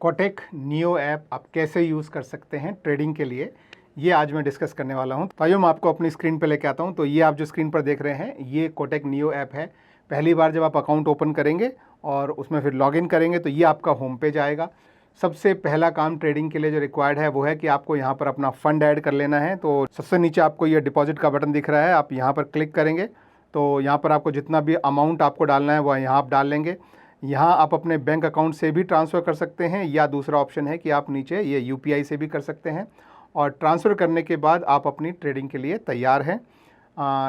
Kotak neo app आप कैसे use कर सकते हैं ट्रेडिंग के लिए, ये आज मैं डिस्कस करने वाला हूं। तो आइए मैं आपको अपनी स्क्रीन पर लेके आता हूं। तो ये आप जो स्क्रीन पर देख रहे हैं ये कोटेक नियो ऐप है। पहली बार जब आप अकाउंट ओपन करेंगे और उसमें फिर लॉगिन करेंगे तो ये आपका होम पेज आएगा। सबसे पहला काम ट्रेडिंग के लिए जो रिक्वायर्ड है वो है कि आपको यहाँ पर अपना फ़ंड ऐड कर लेना है। तो सबसे नीचे आपको ये डिपॉजिट का बटन दिख रहा है, आप यहाँ पर क्लिक करेंगे तो यहाँ पर आपको जितना भी अमाउंट आपको डालना है वह यहाँ आप डाल लेंगे। यहाँ आप अपने बैंक अकाउंट से भी ट्रांसफ़र कर सकते हैं या दूसरा ऑप्शन है कि आप नीचे ये यूपीआई से भी कर सकते हैं। और ट्रांसफ़र करने के बाद आप अपनी ट्रेडिंग के लिए तैयार हैं।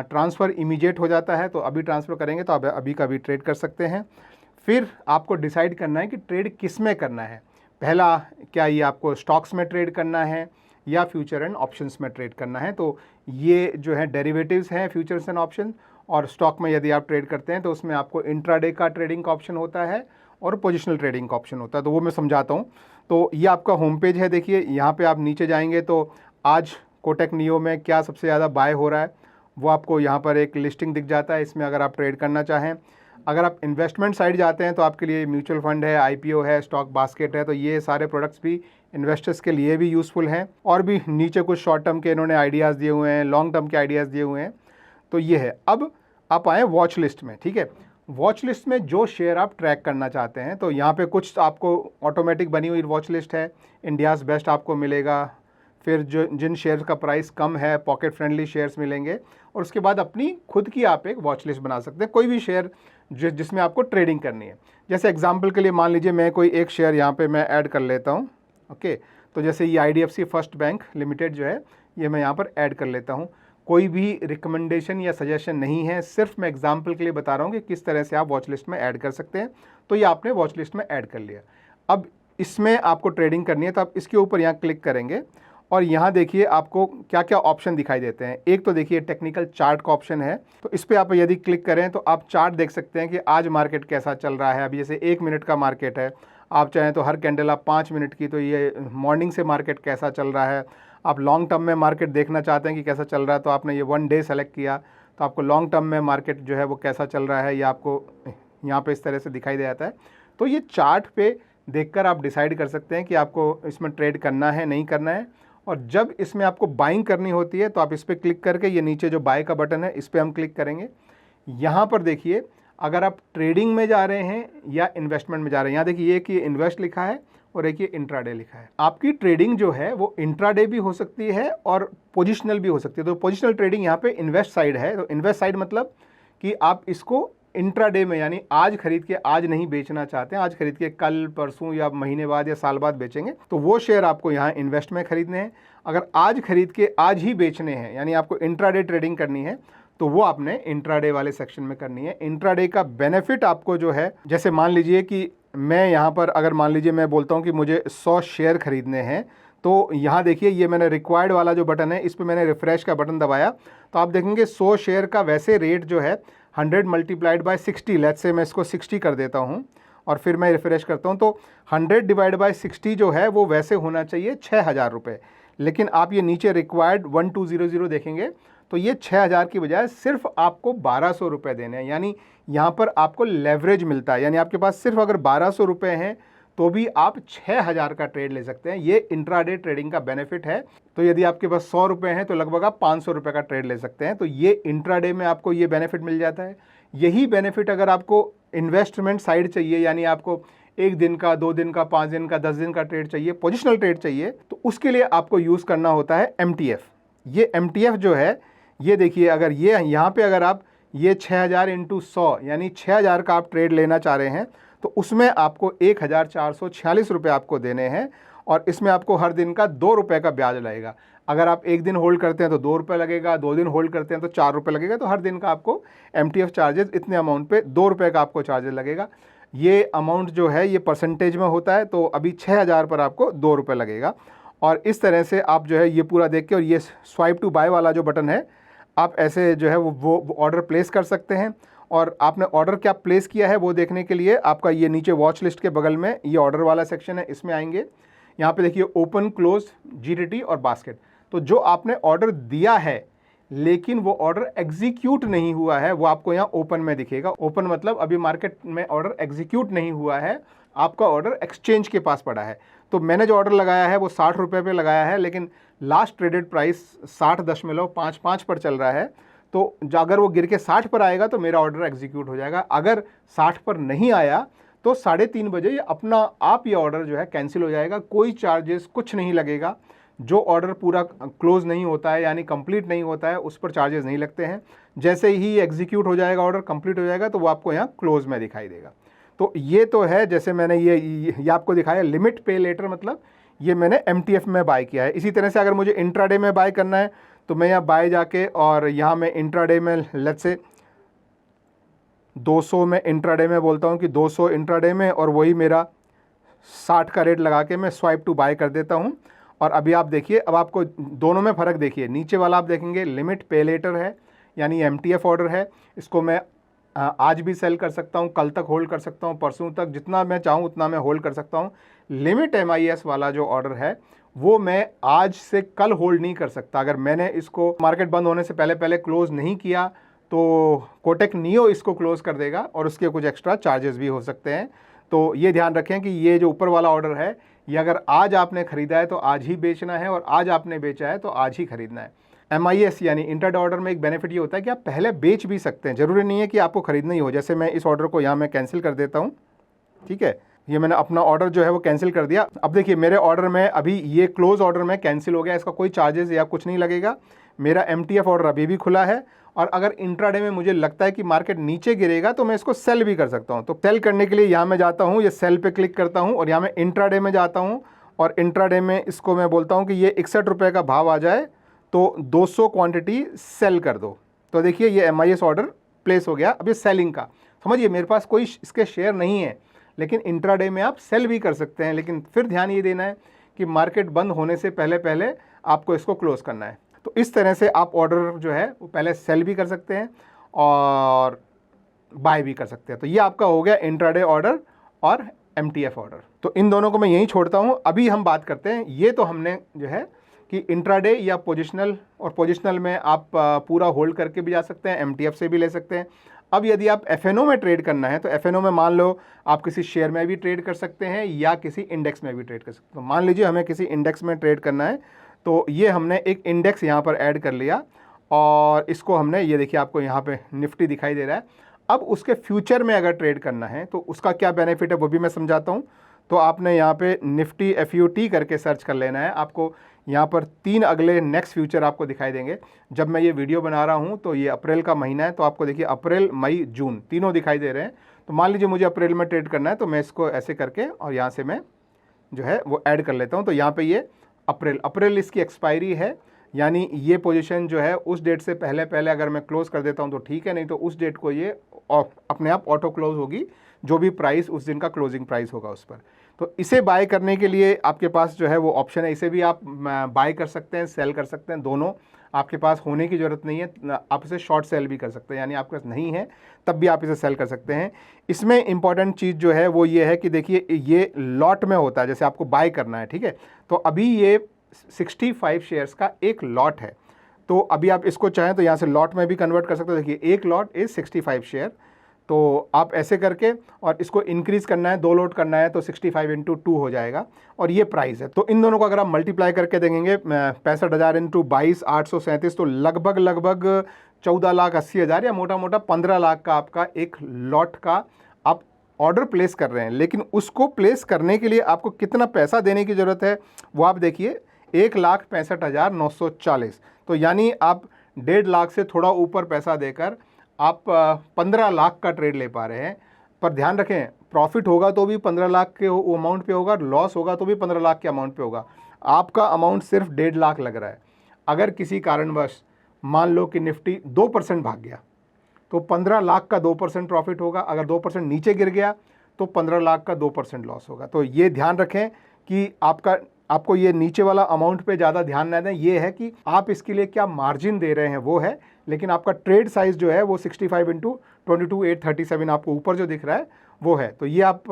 ट्रांसफ़र इमीडिएट हो जाता है, तो अभी ट्रांसफ़र करेंगे तो आप अभी का भी ट्रेड कर सकते हैं। फिर आपको डिसाइड करना है कि ट्रेड किस में करना है। पहला, क्या ये आपको स्टॉक्स में ट्रेड करना है या फ्यूचर एंड ऑप्शंस में ट्रेड करना है। तो ये जो है डेरिवेटिव्स हैं, फ्यूचर्स एंड ऑप्शन। और स्टॉक में यदि आप ट्रेड करते हैं तो उसमें आपको इंट्राडे का ट्रेडिंग का ऑप्शन होता है और पोजिशनल ट्रेडिंग का ऑप्शन होता है। तो वो मैं समझाता हूँ। तो ये आपका होम पेज है। देखिए यहाँ पे आप नीचे जाएंगे तो आज कोटेक नियो में क्या सबसे ज़्यादा बाय हो रहा है वो आपको यहाँ पर एक लिस्टिंग दिख जाता है। इसमें अगर आप ट्रेड करना चाहें, अगर आप इन्वेस्टमेंट साइड जाते हैं तो आपके लिए म्यूचुअल फंड है, आईपीओ है, स्टॉक बास्केट है। तो ये सारे प्रोडक्ट्स भी इन्वेस्टर्स के लिए भी यूज़फुल हैं। और भी नीचे कुछ शॉर्ट टर्म के इन्होंने आइडियाज़ दिए हुए हैं, लॉन्ग टर्म के आइडियाज़ दिए हुए हैं। तो ये है। अब आप आए वॉच लिस्ट में। ठीक है, वॉच लिस्ट में जो शेयर आप ट्रैक करना चाहते हैं तो यहाँ पे कुछ आपको ऑटोमेटिक बनी हुई वॉच लिस्ट है। इंडियाज़ बेस्ट आपको मिलेगा, फिर जो जिन शेयर्स का प्राइस कम है पॉकेट फ्रेंडली शेयर्स मिलेंगे। और उसके बाद अपनी खुद की आप एक वॉच लिस्ट बना सकते हैं, कोई भी शेयर जिसमें आपको ट्रेडिंग करनी है। जैसे एग्जांपल के लिए मान लीजिए मैं कोई एक शेयर यहाँ पे मैं ऐड कर लेता हूँ। ओके, तो जैसे ये IDFC फर्स्ट बैंक लिमिटेड जो है ये मैं यहाँ पर ऐड कर लेता हूँ। कोई भी रिकमेंडेशन या सजेशन नहीं है, सिर्फ मैं एग्जांपल के लिए बता रहा हूँ कि किस तरह से आप वॉच लिस्ट में ऐड कर सकते हैं। तो ये आपने वॉच लिस्ट में ऐड कर लिया। अब इसमें आपको ट्रेडिंग करनी है तो आप इसके ऊपर यहाँ क्लिक करेंगे और यहाँ देखिए आपको क्या क्या ऑप्शन दिखाई देते हैं। एक तो देखिए टेक्निकल चार्ट का ऑप्शन है, तो इस पर आप यदि क्लिक करें तो आप चार्ट देख सकते हैं कि आज मार्केट कैसा चल रहा है। अभी जैसे 1 मिनट का मार्केट है, आप चाहें तो हर कैंडल आप 5 मिनट की, तो ये मॉर्निंग से मार्केट कैसा चल रहा है। आप लॉन्ग टर्म में मार्केट देखना चाहते हैं कि कैसा चल रहा है तो आपने ये 1 डे सेलेक्ट किया तो आपको लॉन्ग टर्म में मार्केट जो है वो कैसा चल रहा है ये आपको यहाँ पे इस तरह से दिखाई दे जाता है। तो ये चार्ट पे देखकर आप डिसाइड कर सकते हैं कि आपको इसमें ट्रेड करना है नहीं करना है। और जब इसमें आपको बाइंग करनी होती है तो आप इस पर क्लिक करके ये नीचे जो बाय का बटन है इस पर हम क्लिक करेंगे। यहाँ पर देखिए अगर आप ट्रेडिंग में जा रहे हैं या इन्वेस्टमेंट में जा रहे हैं, यहाँ देखिए एक ये इन्वेस्ट लिखा है और एक ये इंट्राडे लिखा है। आपकी ट्रेडिंग जो है वो इंट्राडे भी हो सकती है और पोजिशनल भी हो सकती है। तो पोजिशनल ट्रेडिंग यहाँ पे इन्वेस्ट साइड है। तो इन्वेस्ट साइड मतलब कि आप इसको इंट्राडे में यानी आज खरीद के आज नहीं बेचना चाहते हैं, आज खरीद के कल परसों या महीने बाद या साल बाद बेचेंगे, तो वो शेयर आपको यहाँ इन्वेस्ट में खरीदने हैं। अगर आज खरीद के आज ही बेचने हैं यानी आपको इंट्राडे ट्रेडिंग करनी है तो वो आपने इंट्राडे वाले सेक्शन में करनी है। इंट्राडे का बेनिफिट आपको जो है, जैसे मान लीजिए कि मैं यहाँ पर अगर मान लीजिए मैं बोलता हूँ कि मुझे 100 शेयर खरीदने हैं, तो यहाँ देखिए ये मैंने रिक्वायर्ड वाला जो बटन है इस पर मैंने रिफ्रेश का बटन दबाया तो आप देखेंगे 100 शेयर का वैसे रेट जो है 100 मल्टीप्लाइड बाय 60, लेट्स से मैं इसको 60 कर देता हूँ और फिर मैं रिफ्रेश करता हूँ तो 100 डिवाइड बाय 60 जो है वो वैसे होना चाहिए 6,000 रुपये। लेकिन आप ये नीचे रिक्वायर्ड 1200 देखेंगे तो ये 6,000 की बजाय सिर्फ आपको 1,200 रुपये देने हैं। यानी यहाँ पर आपको लेवरेज मिलता है, यानी आपके पास सिर्फ अगर 1,200 रुपये हैं तो भी आप 6,000 का ट्रेड ले सकते हैं। ये इंट्राडे ट्रेडिंग का बेनिफिट है। तो यदि आपके पास 100 रुपये हैं तो लगभग आप 500 रुपये का ट्रेड ले सकते हैं। तो ये इंट्राडे में आपको ये बेनिफिट मिल जाता है। यही बेनिफिट अगर आपको इन्वेस्टमेंट साइड चाहिए, यानी आपको 1 दिन का, 2 दिन का, 5 दिन का, 10 दिन का ट्रेड चाहिए, पोजिशनल ट्रेड चाहिए, तो उसके लिए आपको यूज़ करना होता है MTF। ये MTF जो है ये देखिए, अगर ये यहाँ पे अगर आप ये 6,000 इंटू 100 यानी 6,000 का आप ट्रेड लेना चाह रहे हैं तो उसमें आपको 1,446 रुपये आपको देने हैं और इसमें आपको हर दिन का 2 रुपये का ब्याज लगेगा। अगर आप 1 दिन होल्ड करते हैं तो 2 रुपये लगेगा, 2 दिन होल्ड करते हैं तो 4 रुपये लगेगा। तो हर दिन का आपको MTF चार्जेस इतने अमाउंट पे 2 रुपये का आपको चार्जेस लगेगा। ये अमाउंट जो है ये परसेंटेज में होता है, तो अभी 6,000 पर आपको 2 रुपये लगेगा। और इस तरह से आप जो है ये पूरा देख के, और ये स्वाइप टू बाय वाला जो बटन है आप ऐसे जो है वो ऑर्डर प्लेस कर सकते हैं। और आपने ऑर्डर क्या प्लेस किया है वो देखने के लिए आपका ये नीचे वॉच लिस्ट के बगल में ये ऑर्डर वाला सेक्शन है, इसमें आएंगे। यहाँ पे देखिए ओपन, क्लोज, GTT और बास्केट। तो जो आपने ऑर्डर दिया है लेकिन वो ऑर्डर एग्जीक्यूट नहीं हुआ है वो आपको यहाँ ओपन में दिखेगा। ओपन मतलब अभी मार्केट में ऑर्डर एग्जीक्यूट नहीं हुआ है, आपका ऑर्डर एक्सचेंज के पास पड़ा है। तो मैंने जो ऑर्डर लगाया है वो 60 रुपये पे लगाया है, लेकिन लास्ट ट्रेडेड प्राइस 60.55 पर चल रहा है। तो अगर वो गिर के 60 पर आएगा तो मेरा ऑर्डर एग्जीक्यूट हो जाएगा। अगर 60 पर नहीं आया तो 3:30 बजे ये अपना आप ये ऑर्डर जो है कैंसिल हो जाएगा। कोई चार्जेस कुछ नहीं लगेगा। जो ऑर्डर पूरा क्लोज नहीं होता है यानी कंप्लीट नहीं होता है उस पर चार्जेस नहीं लगते हैं। जैसे ही एग्जीक्यूट हो जाएगा, ऑर्डर कंप्लीट हो जाएगा, तो वो आपको यहाँ क्लोज में दिखाई देगा। तो ये तो है, जैसे मैंने ये आपको दिखाया लिमिट पे लेटर, मतलब ये मैंने MTF में बाय किया है। इसी तरह से अगर मुझे इंट्राडे में बाय करना है तो मैं यहाँ बाय जाके और यहाँ मैं इंट्राडे में लेट्स से 200 में इंट्राडे में बोलता हूँ कि 200 इंट्राडे में, और वही मेरा 60 का रेट लगा के मैं स्वाइप टू बाय कर देता हूँ। और अभी आप देखिए, अब आपको दोनों में फ़र्क देखिए। नीचे वाला आप देखेंगे लिमिट पे लेटर है यानी MTF ऑर्डर है। इसको मैं आज भी सेल कर सकता हूँ, कल तक होल्ड कर सकता हूँ, परसों तक, जितना मैं चाहूँ उतना मैं होल्ड कर सकता हूँ। लिमिट MIS वाला जो ऑर्डर है वो मैं आज से कल होल्ड नहीं कर सकता। अगर मैंने इसको मार्केट बंद होने से पहले क्लोज़ नहीं किया तो कोटक नियो इसको क्लोज़ कर देगा और उसके कुछ एक्स्ट्रा चार्जेस भी हो सकते हैं। तो ये ध्यान रखें कि ये जो ऊपर वाला ऑर्डर है ये अगर आज आपने ख़रीदा है तो आज ही बेचना है, और आज आपने बेचा है तो आज ही ख़रीदना है। MIS यानी इंट्राडे ऑर्डर में एक बेनिफिट ये होता है कि आप पहले बेच भी सकते हैं, ज़रूरी नहीं है कि आपको ख़रीदना ही हो। जैसे मैं इस ऑर्डर को यहाँ मैं कैंसिल कर देता हूँ, ठीक है, ये मैंने अपना ऑर्डर जो है वो कैंसिल कर दिया। अब देखिए मेरे ऑर्डर में अभी ये क्लोज ऑर्डर में कैंसिल हो गया, इसका कोई चार्जेस या कुछ नहीं लगेगा। मेरा MTF ऑर्डर अभी भी खुला है, और अगर इंट्राडे में मुझे लगता है कि मार्केट नीचे गिरेगा तो मैं इसको सेल भी कर सकता हूँ। तो सेल करने के लिए यहाँ मैं जाता हूँ, ये सेल पे क्लिक करता हूँ और यहाँ मैं इंट्राडे में जाता हूँ, और इंट्राडे में इसको मैं बोलता हूँ कि ये 61 रुपये का भाव आ जाए तो 200 क्वांटिटी सेल कर दो। तो देखिए ये MIS ऑर्डर प्लेस हो गया। अब ये सेलिंग का समझिए, मेरे पास कोई इसके शेयर नहीं है, लेकिन इंट्राडे में आप सेल भी कर सकते हैं। लेकिन फिर ध्यान ये देना है कि मार्केट बंद होने से पहले आपको इसको क्लोज़ करना है। तो इस तरह से आप ऑर्डर जो है वो पहले सेल भी कर सकते हैं और बाय भी कर सकते हैं। तो ये आपका हो गया इंट्राडे ऑर्डर और MTF ऑर्डर। तो इन दोनों को मैं यहीं छोड़ता हूँ। अभी हम बात करते हैं, ये तो हमने जो है कि इंट्राडे या पोजिशनल, और पोजिशनल में आप पूरा होल्ड करके भी जा सकते हैं, MTF से भी ले सकते हैं। अब यदि आप FNO में ट्रेड करना है तो FNO में मान लो आप किसी शेयर में भी ट्रेड कर सकते हैं या किसी इंडेक्स में भी ट्रेड कर सकते हैं। तो मान लीजिए हमें किसी इंडेक्स में ट्रेड करना है, तो ये हमने एक इंडेक्स यहाँ पर ऐड कर लिया, और इसको हमने, ये देखिए आपको यहाँ पे निफ्टी दिखाई दे रहा है। अब उसके फ्यूचर में अगर ट्रेड करना है तो उसका क्या बेनिफिट है वो भी मैं समझाता हूँ। तो आपने यहाँ पे निफ्टी FUT करके सर्च कर लेना है। आपको यहाँ पर 3 अगले नेक्स्ट फ्यूचर आपको दिखाई देंगे। जब मैं ये वीडियो बना रहा हूँ तो ये अप्रैल का महीना है, तो आपको देखिए अप्रैल, मई, जून तीनों दिखाई दे रहे हैं। तो मान लीजिए मुझे अप्रैल में ट्रेड करना है, तो मैं इसको ऐसे करके और यहाँ से मैं जो है वो ऐड कर लेता हूँ। तो यहाँ पर ये अप्रैल इसकी एक्सपायरी है, यानी ये पोजीशन जो है उस डेट से पहले अगर मैं क्लोज़ कर देता हूँ तो ठीक है, नहीं तो उस डेट को ये अपने आप ऑटो क्लोज होगी, जो भी प्राइस उस दिन का क्लोजिंग प्राइस होगा उस पर। तो इसे बाय करने के लिए आपके पास जो है वो ऑप्शन है, इसे भी आप बाय कर सकते हैं, सेल कर सकते हैं, दोनों आपके पास होने की ज़रूरत नहीं है। आप इसे शॉर्ट सेल भी कर सकते हैं, यानी आपके पास नहीं है तब भी आप इसे सेल कर सकते हैं। इसमें इंपॉर्टेंट चीज़ जो है वो ये है कि देखिए ये लॉट में होता है, जैसे आपको बाय करना है, ठीक है। तो अभी ये 65 शेयर्स का एक लॉट है, तो अभी आप इसको चाहें तो यहाँ से लॉट में भी कन्वर्ट कर सकते हो। देखिए एक लॉट इज़ 65 शेयर, तो आप ऐसे करके और इसको इंक्रीज़ करना है, 2 लॉट करना है तो 65 × 2 हो जाएगा, और ये प्राइस है। तो इन दोनों को अगर आप मल्टीप्लाई करके देंगे 65,000 × 22,837, तो लगभग 14,80,000 या मोटा मोटा 15 लाख का आपका एक लॉट का आप ऑर्डर प्लेस कर रहे हैं। लेकिन उसको प्लेस करने के लिए आपको कितना पैसा देने की ज़रूरत है वो आप देखिए, 1,65,940। तो यानी आप 1.5 लाख से थोड़ा ऊपर पैसा देकर आप 15 लाख का ट्रेड ले पा रहे हैं। पर ध्यान रखें, प्रॉफिट होगा तो भी 15 लाख के अमाउंट पे होगा, लॉस होगा तो भी 15 लाख के अमाउंट पे होगा। आपका अमाउंट सिर्फ 1.5 लाख लग रहा है। अगर किसी कारणवश मान लो कि निफ्टी 2% भाग गया तो 15 लाख का 2% प्रॉफिट होगा। अगर 2% नीचे गिर गया तो 15 लाख का 2% लॉस होगा। तो ये ध्यान रखें कि आपको ये नीचे वाला अमाउंट पे ज़्यादा ध्यान न दें। ये है कि आप इसके लिए क्या मार्जिन दे रहे हैं वो है, लेकिन आपका ट्रेड साइज़ जो है वो 65 × 22,837 आपको ऊपर जो दिख रहा है वो है। तो ये आप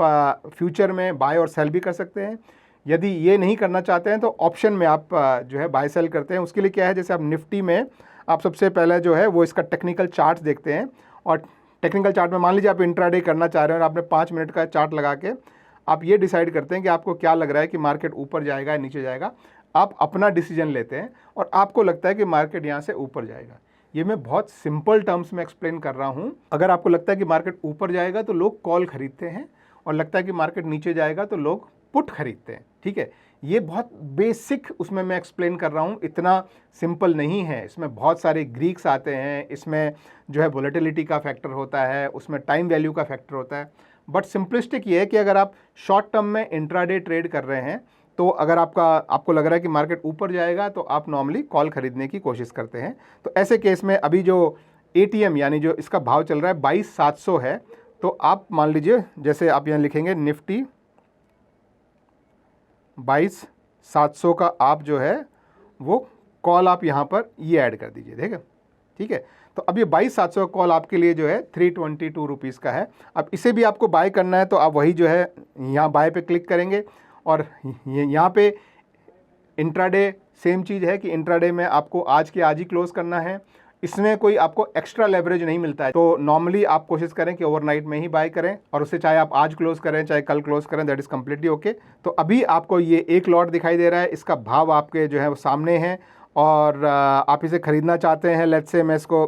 फ्यूचर में बाय और सेल भी कर सकते हैं। यदि ये नहीं करना चाहते हैं तो ऑप्शन में आप जो है बाय सेल करते हैं। उसके लिए क्या है, जैसे आप निफ्टी में आप सबसे पहले जो है वो इसका टेक्निकल चार्ट देखते हैं, और टेक्निकल चार्ट में मान लीजिए आप इंट्राडे करना चाह रहे हैं और आपने 5 मिनट का चार्ट लगा के आप ये डिसाइड करते हैं कि आपको क्या लग रहा है कि मार्केट ऊपर जाएगा या नीचे जाएगा। आप अपना डिसीजन लेते हैं और आपको लगता है कि मार्केट यहाँ से ऊपर जाएगा। ये मैं बहुत सिंपल टर्म्स में एक्सप्लेन कर रहा हूँ। अगर आपको लगता है कि मार्केट ऊपर जाएगा तो लोग कॉल खरीदते हैं, और लगता है कि मार्केट नीचे जाएगा तो लोग पुट खरीदते हैं। ठीक है, ये बहुत बेसिक उसमें मैं एक्सप्लेन कर रहा हूँ, इतना सिंपल नहीं है। इसमें बहुत सारे ग्रीक्स आते हैं, इसमें जो है वोलेटिलिटी का फैक्टर होता है, उसमें टाइम वैल्यू का फैक्टर होता है। बट सिंपलिस्टिक ये है कि अगर आप शॉर्ट टर्म में इंट्राडे ट्रेड कर रहे हैं तो अगर आपको लग रहा है कि मार्केट ऊपर जाएगा तो आप नॉर्मली कॉल खरीदने की कोशिश करते हैं। तो ऐसे केस में अभी जो ATM यानी जो इसका भाव चल रहा है 22,700 है, तो आप मान लीजिए जैसे आप यहाँ लिखेंगे निफ्टी 22,700 का आप जो है वो कॉल आप यहाँ पर ये ऐड कर दीजिए। देखिए, ठीक है। तो अब ये 22,700 का कॉल आपके लिए जो है 322 रुपीज़ का है। अब इसे भी आपको बाय करना है तो आप वही जो है यहाँ बाय पे क्लिक करेंगे, और यहाँ पे इंट्राडे सेम चीज़ है कि इंट्राडे में आपको आज के आज ही क्लोज करना है। इसमें कोई आपको एक्स्ट्रा लेवरेज नहीं मिलता है, तो नॉर्मली आप कोशिश करें कि ओवरनाइट में ही बाय करें, और उससे चाहे आप आज क्लोज करें चाहे कल क्लोज करें, दैट इज़ कम्प्लीटली ओके। तो अभी आपको ये एक लॉट दिखाई दे रहा है, इसका भाव आपके जो है वो सामने है, और आप इसे ख़रीदना चाहते हैं। लेट्स से मैं इसको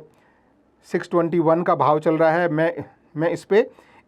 621 का भाव चल रहा है, मैं इस पर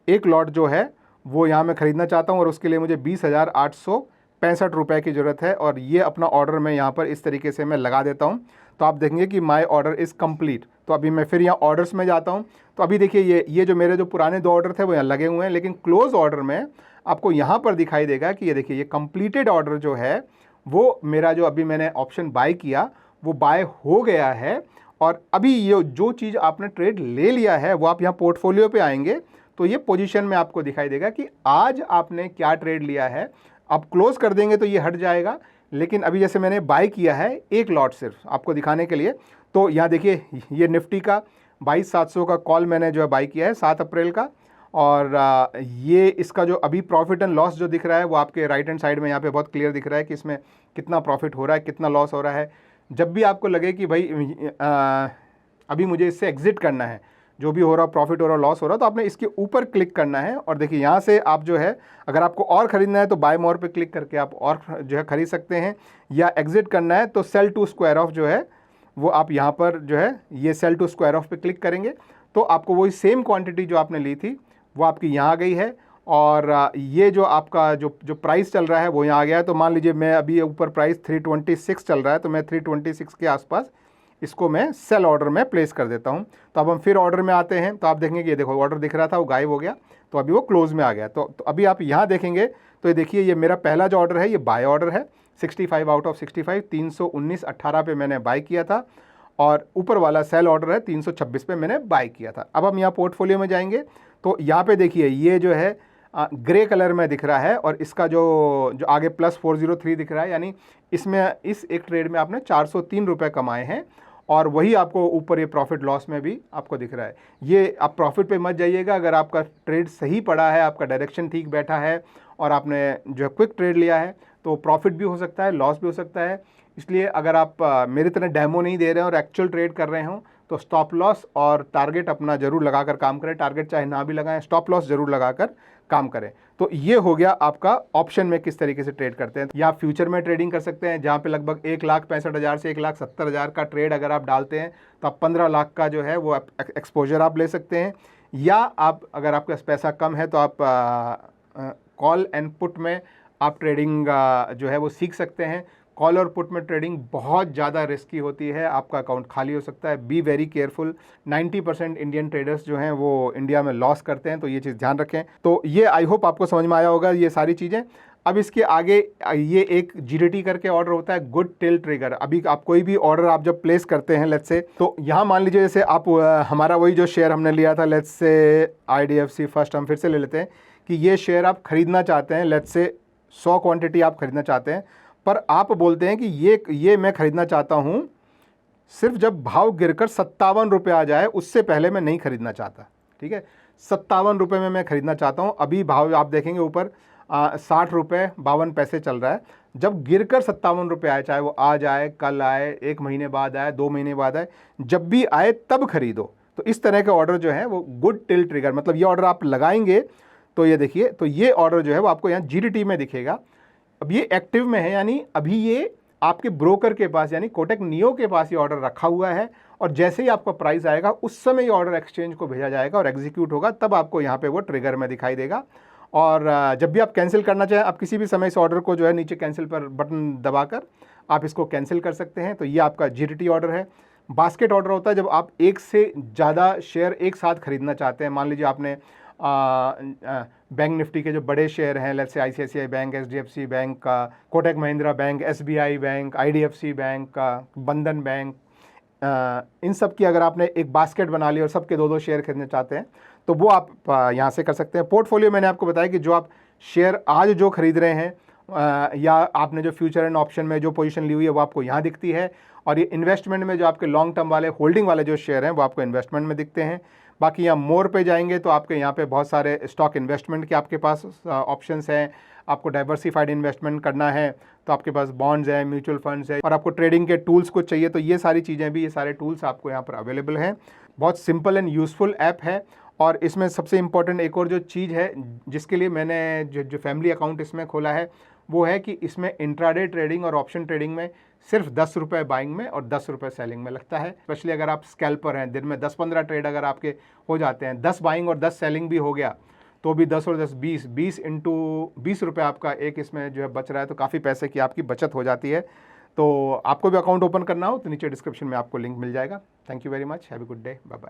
एक लॉट जो है वो यहाँ मैं ख़रीदना चाहता हूँ, और उसके लिए मुझे 20,865 रुपये की ज़रूरत है। और ये अपना ऑर्डर मैं यहाँ पर इस तरीके से मैं लगा देता हूँ, तो आप देखेंगे कि माय ऑर्डर इज़ कंप्लीट। तो अभी मैं फिर यहाँ ऑर्डर्स में जाता हूँ, तो अभी देखिए ये जो मेरे जो पुराने 2 ऑर्डर थे वो यहाँ लगे हुए हैं, लेकिन क्लोज ऑर्डर में आपको यहाँ पर दिखाई देगा कि ये देखिए ये कंप्लीटेड ऑर्डर जो है वो मेरा जो अभी मैंने ऑप्शन बाय किया वो बाय हो गया है। और अभी ये जो चीज़ आपने ट्रेड ले लिया है वो आप यहाँ पोर्टफोलियो पे आएंगे तो ये पोजीशन में आपको दिखाई देगा कि आज आपने क्या ट्रेड लिया है। आप क्लोज कर देंगे तो ये हट जाएगा, लेकिन अभी जैसे मैंने बाय किया है एक लॉट सिर्फ आपको दिखाने के लिए, तो यहाँ देखिए ये निफ्टी का 22,700 का कॉल मैंने जो है बाय किया है 7 अप्रैल का। और ये इसका जो अभी प्रॉफिट एंड लॉस जो दिख रहा है वो आपके राइट हैंड साइड में यहाँ पे बहुत क्लियर दिख रहा है कि इसमें कितना प्रॉफिट हो रहा है कितना लॉस हो रहा है। जब भी आपको लगे कि भाई अभी मुझे इससे एग्जिट करना है, जो भी हो रहा प्रॉफिट हो रहा लॉस हो रहा, तो आपने इसके ऊपर क्लिक करना है। और देखिए यहाँ से आप जो है अगर आपको और ख़रीदना है तो बाय मोर पे क्लिक करके आप और जो है ख़रीद सकते हैं, या एग्जिट करना है तो सेल टू स्क्वायर ऑफ जो है वो आप यहाँ पर जो है ये सेल टू स्क्वायर ऑफ पे क्लिक करेंगे तो आपको वही सेम क्वांटिटी जो आपने ली थी वो आपकी यहाँ आ गई है। और ये जो आपका जो प्राइस चल रहा है वो यहाँ आ गया है। तो मान लीजिए मैं अभी ऊपर प्राइस 326 चल रहा है, तो मैं 326 के आसपास इसको मैं सेल ऑर्डर में प्लेस कर देता हूँ। तो अब हम फिर ऑर्डर में आते हैं, तो आप देखेंगे कि ये देखो ऑर्डर दिख रहा था वो गायब हो गया, तो अभी वो क्लोज में आ गया। तो अभी आप यहाँ देखेंगे तो ये देखिए ये मेरा पहला जो ऑर्डर है ये बाय ऑर्डर है 65 आउट ऑफ 65, 319.18 पे मैंने बाय किया था, और ऊपर वाला सेल ऑर्डर है 326 पे मैंने बाय किया था। अब हम यहाँ पोर्टफोलियो में जाएंगे तो यहाँ पे देखिए ये जो है ग्रे कलर में दिख रहा है, और इसका जो आगे +403 दिख रहा है, यानी इसमें इस एक ट्रेड में आपने 403 रुपये कमाए हैं, और वही आपको ऊपर ये प्रॉफिट लॉस में भी आपको दिख रहा है। ये आप प्रॉफिट पे मत जाइएगा, अगर आपका ट्रेड सही पड़ा है, आपका डायरेक्शन ठीक बैठा है और आपने जो है क्विक ट्रेड लिया है तो प्रॉफिट भी हो सकता है लॉस भी हो सकता है। इसलिए अगर आप मेरी तरह डेमो नहीं दे रहे हैं और एक्चुअल ट्रेड कर रहे हो तो स्टॉप लॉस और टारगेट अपना ज़रूर लगाकर काम करें। टारगेट चाहे ना भी लगाएं, स्टॉप लॉस ज़रूर लगाकर काम करें। तो ये हो गया आपका ऑप्शन में किस तरीके से ट्रेड करते हैं। या आप फ्यूचर में ट्रेडिंग कर सकते हैं जहाँ पे लगभग 1,65,000 से 1,70,000 का ट्रेड अगर आप डालते हैं तो आप 15 लाख का जो है वो एक्सपोजर आप ले सकते हैं। या आप अगर आपके पास पैसा कम है तो आप कॉल एंड पुट में आप ट्रेडिंग जो है वो सीख सकते हैं। कॉल और पुट में ट्रेडिंग बहुत ज़्यादा रिस्की होती है, आपका अकाउंट खाली हो सकता है। Be very careful. 90% Indian traders जो हैं वो इंडिया में लॉस करते हैं, तो ये चीज़ ध्यान रखें। तो ये आई होप आपको समझ में आया होगा ये सारी चीज़ें। अब इसके आगे ये एक GDT करके ऑर्डर होता है, गुड टिल ट्रिगर। अभी आप कोई भी ऑर्डर आप जब प्लेस करते हैं लेट्स से, तो यहाँ मान लीजिए जैसे आप हमारा वही जो शेयर हमने लिया था लेट्स से IDFC फर्स्ट, हम फिर से ले लेते हैं कि ये शेयर आप ख़रीदना चाहते हैं, लेट्स से 100 क्वान्टिटी आप ख़रीदना चाहते हैं, पर आप बोलते हैं कि ये मैं ख़रीदना चाहता हूँ सिर्फ जब भाव गिरकर 57 रुपये आ जाए, उससे पहले मैं नहीं ख़रीदना चाहता। ठीक है, 57 रुपये में मैं ख़रीदना चाहता हूँ। अभी भाव आप देखेंगे ऊपर 60 रुपये 52 पैसे चल रहा है। जब गिरकर 57 रुपये आए, चाहे वो आज आए, कल आए, 1 महीने बाद आए, 2 महीने बाद आए, जब भी आए तब खरीदो। तो इस तरह के ऑर्डर जो है वो गुड टिल ट्रिगर, मतलब ये ऑर्डर आप लगाएंगे तो ये देखिए, तो ये ऑर्डर जो है वो आपको यहाँ GDT में दिखेगा। अब ये एक्टिव में है, यानी अभी ये आपके ब्रोकर के पास यानी कोटक नियो के पास ये ऑर्डर रखा हुआ है, और जैसे ही आपका प्राइस आएगा उस समय ये ऑर्डर एक्सचेंज को भेजा जाएगा और एग्जीक्यूट होगा, तब आपको यहाँ पे वो ट्रिगर में दिखाई देगा। और जब भी आप कैंसिल करना चाहें, आप किसी भी समय इस ऑर्डर को जो है नीचे कैंसिल पर बटन दबाकर आप इसको कैंसिल कर सकते हैं। तो ये आपका GDT ऑर्डर है। बास्केट ऑर्डर होता है जब आप एक से ज़्यादा शेयर एक साथ खरीदना चाहते हैं। मान लीजिए आपने बैंक निफ्टी के जो बड़े शेयर हैं, let's say ICICI bank, HDFC bank का, Kotak Mahindra bank, SBI bank, IDFC bank का, बंधन बैंक, इन सब की अगर आपने एक बास्केट बना ली और सबके 2-2 शेयर खरीदना चाहते हैं तो वो आप यहाँ से कर सकते हैं। पोर्टफोलियो मैंने आपको बताया कि जो आप शेयर आज जो खरीद रहे हैं या आपने जो फ्यूचर एंड ऑप्शन में जो पोजीशन ली हुई है वो आपको यहाँ दिखती है, और ये इन्वेस्टमेंट में जो आपके लॉन्ग टर्म वाले होल्डिंग वाले जो शेयर हैं वो आपको इन्वेस्टमेंट में दिखते हैं। बाकी यहाँ मोर पे जाएंगे तो आपके यहाँ पे बहुत सारे स्टॉक इन्वेस्टमेंट के आपके पास ऑप्शंस हैं। आपको डाइवर्सिफाइड इन्वेस्टमेंट करना है तो आपके पास बॉन्ड्स हैं, म्यूचुअल फंड्स हैं, और आपको ट्रेडिंग के टूल्स कुछ चाहिए तो ये सारी चीज़ें भी, ये सारे टूल्स आपको यहाँ पर अवेलेबल हैं। बहुत सिंपल एंड यूज़फुल ऐप है। और इसमें सबसे इम्पॉर्टेंट एक और जो चीज़ है जिसके लिए मैंने जो फैमिली अकाउंट इसमें खोला है वो है कि इसमें इंट्राडे ट्रेडिंग और ऑप्शन ट्रेडिंग में सिर्फ 10 रुपये बाइंग में और 10 रुपये सेलिंग में लगता है। स्पेशली अगर आप स्कैल्पर हैं, दिन में 10-15 ट्रेड अगर आपके हो जाते हैं, 10 बाइंग और 10 सेलिंग भी हो गया तो भी 10 और 10 20 इंटू 20 रुपये आपका एक इसमें जो है बच रहा है, तो काफ़ी पैसे की आपकी बचत हो जाती है। तो आपको भी अकाउंट ओपन करना हो तो नीचे डिस्क्रिप्शन में आपको लिंक मिल जाएगा। Thank you very much, have a good day, bye bye.